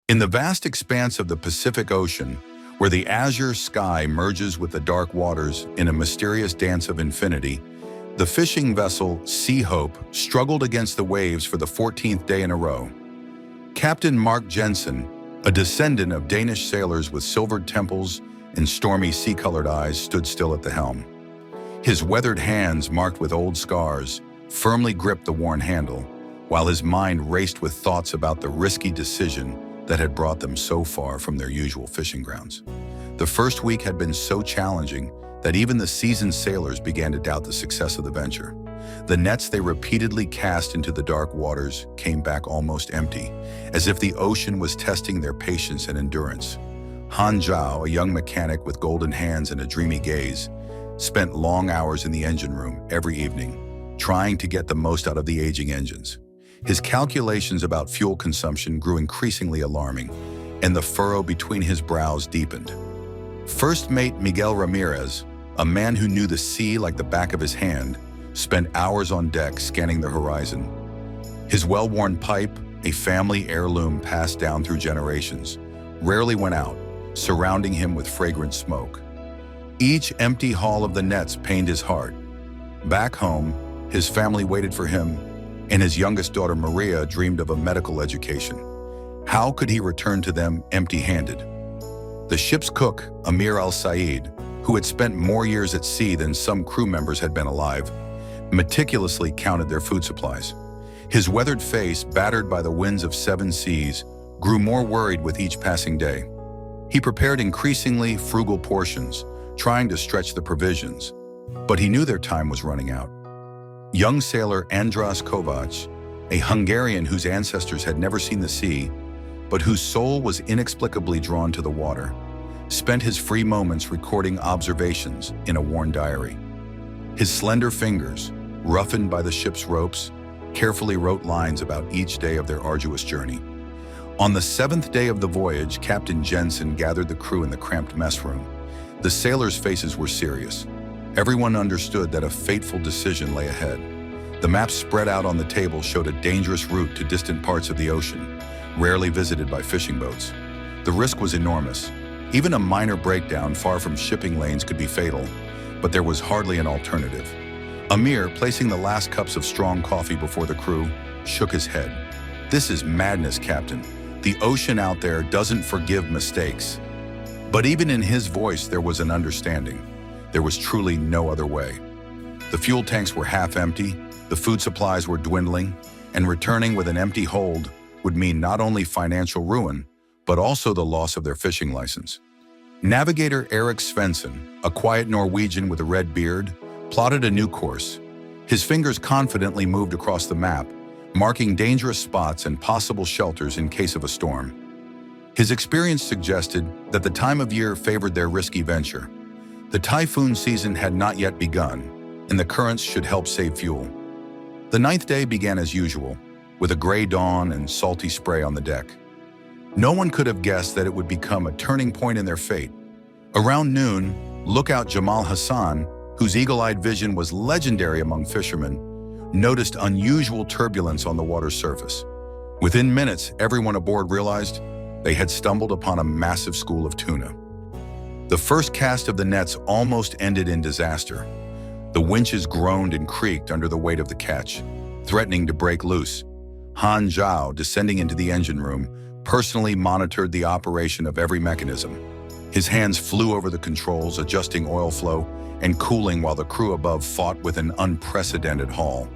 In the vast expanse of the Pacific Ocean, where the azure sky merges with the dark waters in a mysterious dance of infinity, the fishing vessel Sea Hope struggled against the waves for the 14th day in a row. Captain Mark Jensen, a descendant of Danish sailors with silvered temples and stormy sea-colored eyes, stood still at the helm. His weathered hands, marked with old scars, firmly gripped the worn handle, while his mind raced with thoughts about the risky decision that had brought them so far from their usual fishing grounds. The first week had been so challenging that even the seasoned sailors began to doubt the success of the venture. The nets they repeatedly cast into the dark waters came back almost empty, as if the ocean was testing their patience and endurance. Han Zhao, a young mechanic with golden hands and a dreamy gaze, spent long hours in the engine room every evening, trying to get the most out of the aging engines. His calculations about fuel consumption grew increasingly alarming, and the furrow between his brows deepened. First mate Miguel Ramirez, a man who knew the sea like the back of his hand, spent hours on deck scanning the horizon. His well-worn pipe, a family heirloom passed down through generations, rarely went out, surrounding him with fragrant smoke. Each empty haul of the nets pained his heart. Back home, his family waited for him, and his youngest daughter Maria dreamed of a medical education. How could he return to them empty-handed? The ship's cook, Amir Al-Said, who had spent more years at sea than some crew members had been alive, meticulously counted their food supplies. His weathered face, battered by the winds of 7 seas, grew more worried with each passing day. He prepared increasingly frugal portions, trying to stretch the provisions, but he knew their time was running out. Young sailor Andras Kovac, a Hungarian whose ancestors had never seen the sea, but whose soul was inexplicably drawn to the water, spent his free moments recording observations in a worn diary. His slender fingers, roughened by the ship's ropes, carefully wrote lines about each day of their arduous journey. On the 7th day of the voyage, Captain Jensen gathered the crew in the cramped mess room. The sailors' faces were serious. Everyone understood that a fateful decision lay ahead. The maps spread out on the table showed a dangerous route to distant parts of the ocean, rarely visited by fishing boats. The risk was enormous. Even a minor breakdown far from shipping lanes could be fatal, but there was hardly an alternative. Amir, placing the last cups of strong coffee before the crew, shook his head. "This is madness, Captain. The ocean out there doesn't forgive mistakes." But even in his voice, there was an understanding. There was truly no other way. The fuel tanks were half empty, the food supplies were dwindling, and returning with an empty hold would mean not only financial ruin, but also the loss of their fishing license. Navigator Erik Svensson, a quiet Norwegian with a red beard, plotted a new course. His fingers confidently moved across the map, marking dangerous spots and possible shelters in case of a storm. His experience suggested that the time of year favored their risky venture. The typhoon season had not yet begun, and the currents should help save fuel. The 9th day began as usual, with a gray dawn and salty spray on the deck. No one could have guessed that it would become a turning point in their fate. Around noon, lookout Jamal Hassan, whose eagle-eyed vision was legendary among fishermen, noticed unusual turbulence on the water's surface. Within minutes, everyone aboard realized they had stumbled upon a massive school of tuna. The first cast of the nets almost ended in disaster. The winches groaned and creaked under the weight of the catch, threatening to break loose. Han Zhao, descending into the engine room, personally monitored the operation of every mechanism. His hands flew over the controls, adjusting oil flow and cooling while the crew above fought with an unprecedented haul.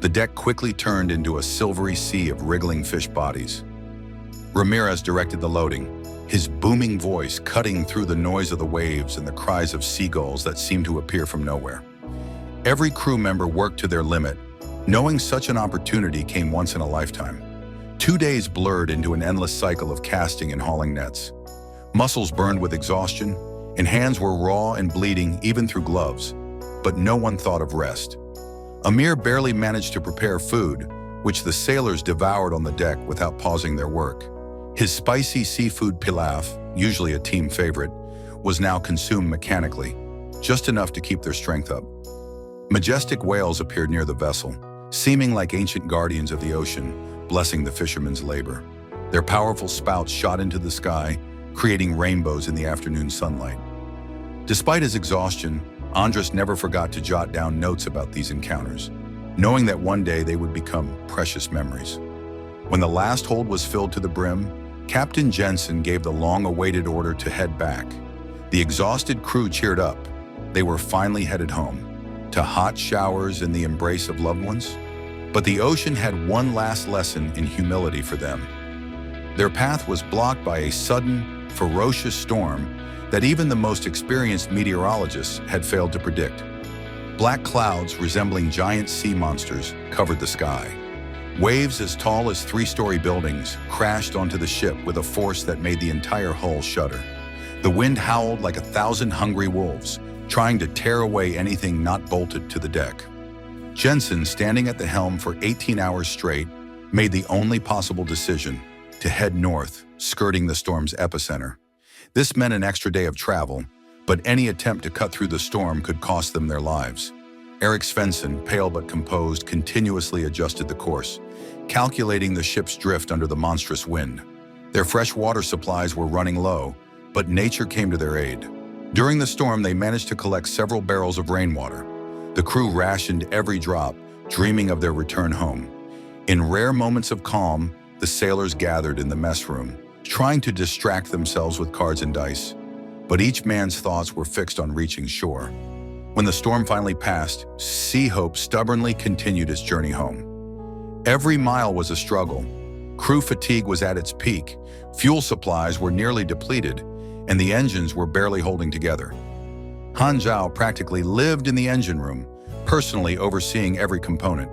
The deck quickly turned into a silvery sea of wriggling fish bodies. Ramirez directed the loading, his booming voice cutting through the noise of the waves and the cries of seagulls that seemed to appear from nowhere. Every crew member worked to their limit, knowing such an opportunity came once in a lifetime. 2 days blurred into an endless cycle of casting and hauling nets. Muscles burned with exhaustion, and hands were raw and bleeding even through gloves, but no one thought of rest. Amir barely managed to prepare food, which the sailors devoured on the deck without pausing their work. His spicy seafood pilaf, usually a team favorite, was now consumed mechanically, just enough to keep their strength up. Majestic whales appeared near the vessel, seeming like ancient guardians of the ocean, blessing the fishermen's labor. Their powerful spouts shot into the sky, creating rainbows in the afternoon sunlight. Despite his exhaustion, Andras never forgot to jot down notes about these encounters, knowing that one day they would become precious memories. When the last hold was filled to the brim, Captain Jensen gave the long-awaited order to head back. The exhausted crew cheered up. They were finally headed home, to hot showers and the embrace of loved ones. But the ocean had one last lesson in humility for them. Their path was blocked by a sudden, ferocious storm that even the most experienced meteorologists had failed to predict. Black clouds resembling giant sea monsters covered the sky. Waves as tall as three-story buildings crashed onto the ship with a force that made the entire hull shudder. The wind howled like 1,000 hungry wolves, trying to tear away anything not bolted to the deck. Jensen, standing at the helm for 18 hours straight, made the only possible decision: to head north, skirting the storm's epicenter. This meant an extra day of travel, but any attempt to cut through the storm could cost them their lives. Erik Svensson, pale but composed, continuously adjusted the course, calculating the ship's drift under the monstrous wind. Their fresh water supplies were running low, but nature came to their aid. During the storm, they managed to collect several barrels of rainwater. The crew rationed every drop, dreaming of their return home. In rare moments of calm, the sailors gathered in the mess room, trying to distract themselves with cards and dice. But each man's thoughts were fixed on reaching shore. When the storm finally passed, Sea Hope stubbornly continued its journey home. Every mile was a struggle. Crew fatigue was at its peak, fuel supplies were nearly depleted, and the engines were barely holding together. Han Zhao practically lived in the engine room, personally overseeing every component.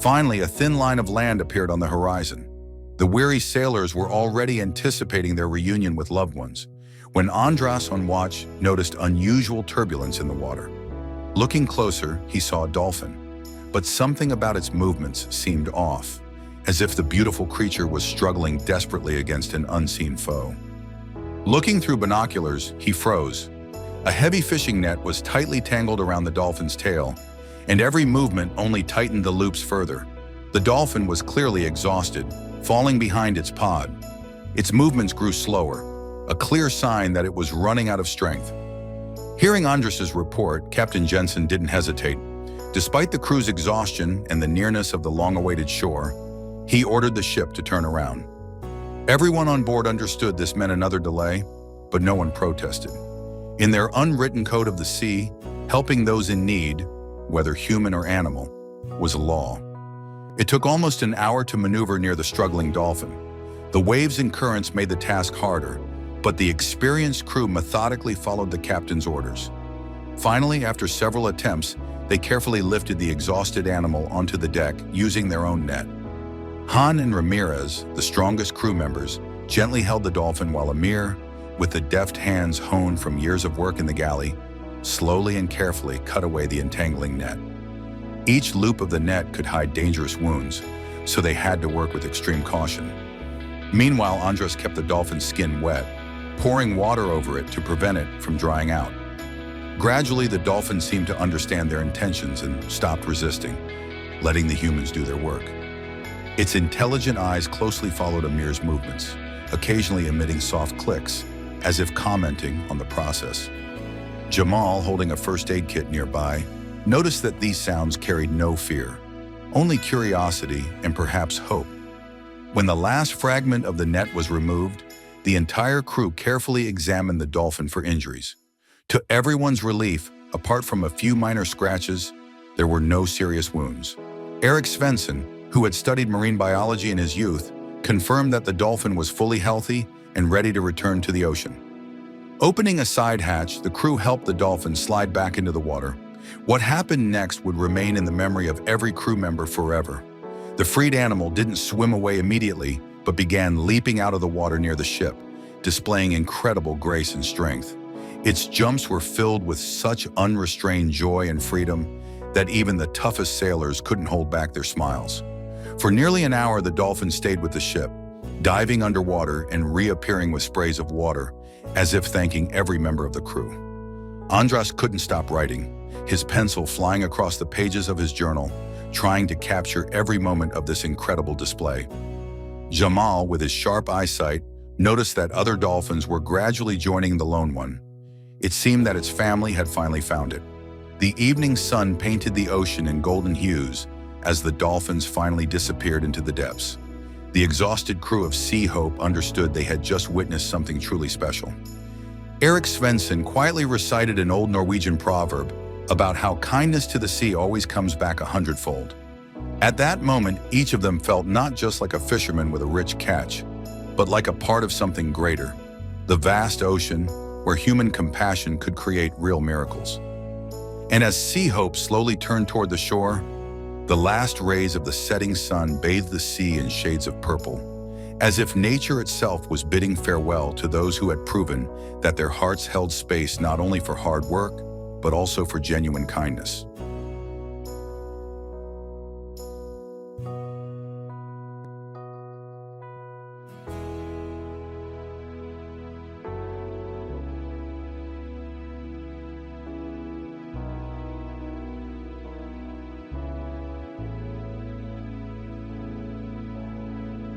Finally, a thin line of land appeared on the horizon. The weary sailors were already anticipating their reunion with loved ones, when Andras on watch noticed unusual turbulence in the water. Looking closer, he saw a dolphin, but something about its movements seemed off, as if the beautiful creature was struggling desperately against an unseen foe. Looking through binoculars, he froze. A heavy fishing net was tightly tangled around the dolphin's tail, and every movement only tightened the loops further. The dolphin was clearly exhausted, falling behind its pod. Its movements grew slower, a clear sign that it was running out of strength. Hearing Andras' report, Captain Jensen didn't hesitate. Despite the crew's exhaustion and the nearness of the long-awaited shore, he ordered the ship to turn around. Everyone on board understood this meant another delay, but no one protested. In their unwritten code of the sea, helping those in need, whether human or animal, was a law. It took almost an hour to maneuver near the struggling dolphin. The waves and currents made the task harder, but the experienced crew methodically followed the captain's orders. Finally, after several attempts, they carefully lifted the exhausted animal onto the deck using their own net. Han and Ramirez, the strongest crew members, gently held the dolphin while Amir, with the deft hands honed from years of work in the galley, slowly and carefully cut away the entangling net. Each loop of the net could hide dangerous wounds, so they had to work with extreme caution. Meanwhile, Andras kept the dolphin's skin wet, pouring water over it to prevent it from drying out. Gradually, the dolphin seemed to understand their intentions and stopped resisting, letting the humans do their work. Its intelligent eyes closely followed Amir's movements, occasionally emitting soft clicks, as if commenting on the process. Jamal, holding a first aid kit nearby, noticed that these sounds carried no fear, only curiosity and perhaps hope. When the last fragment of the net was removed, the entire crew carefully examined the dolphin for injuries. To everyone's relief, apart from a few minor scratches, there were no serious wounds. Erik Svensson, who had studied marine biology in his youth, confirmed that the dolphin was fully healthy and ready to return to the ocean. Opening a side hatch, the crew helped the dolphin slide back into the water. What happened next would remain in the memory of every crew member forever. The freed animal didn't swim away immediately, but began leaping out of the water near the ship, displaying incredible grace and strength. Its jumps were filled with such unrestrained joy and freedom that even the toughest sailors couldn't hold back their smiles. For nearly an hour, the dolphin stayed with the ship, diving underwater and reappearing with sprays of water, as if thanking every member of the crew. Andras couldn't stop writing, his pencil flying across the pages of his journal, trying to capture every moment of this incredible display. Jamal, with his sharp eyesight, noticed that other dolphins were gradually joining the lone one. It seemed that its family had finally found it. The evening sun painted the ocean in golden hues as the dolphins finally disappeared into the depths. The exhausted crew of Sea Hope understood they had just witnessed something truly special. Erik Svensson quietly recited an old Norwegian proverb about how kindness to the sea always comes back 100-fold. At that moment, each of them felt not just like a fisherman with a rich catch, but like a part of something greater, the vast ocean where human compassion could create real miracles. And as Sea Hope slowly turned toward the shore, the last rays of the setting sun bathed the sea in shades of purple, as if nature itself was bidding farewell to those who had proven that their hearts held space not only for hard work, but also for genuine kindness.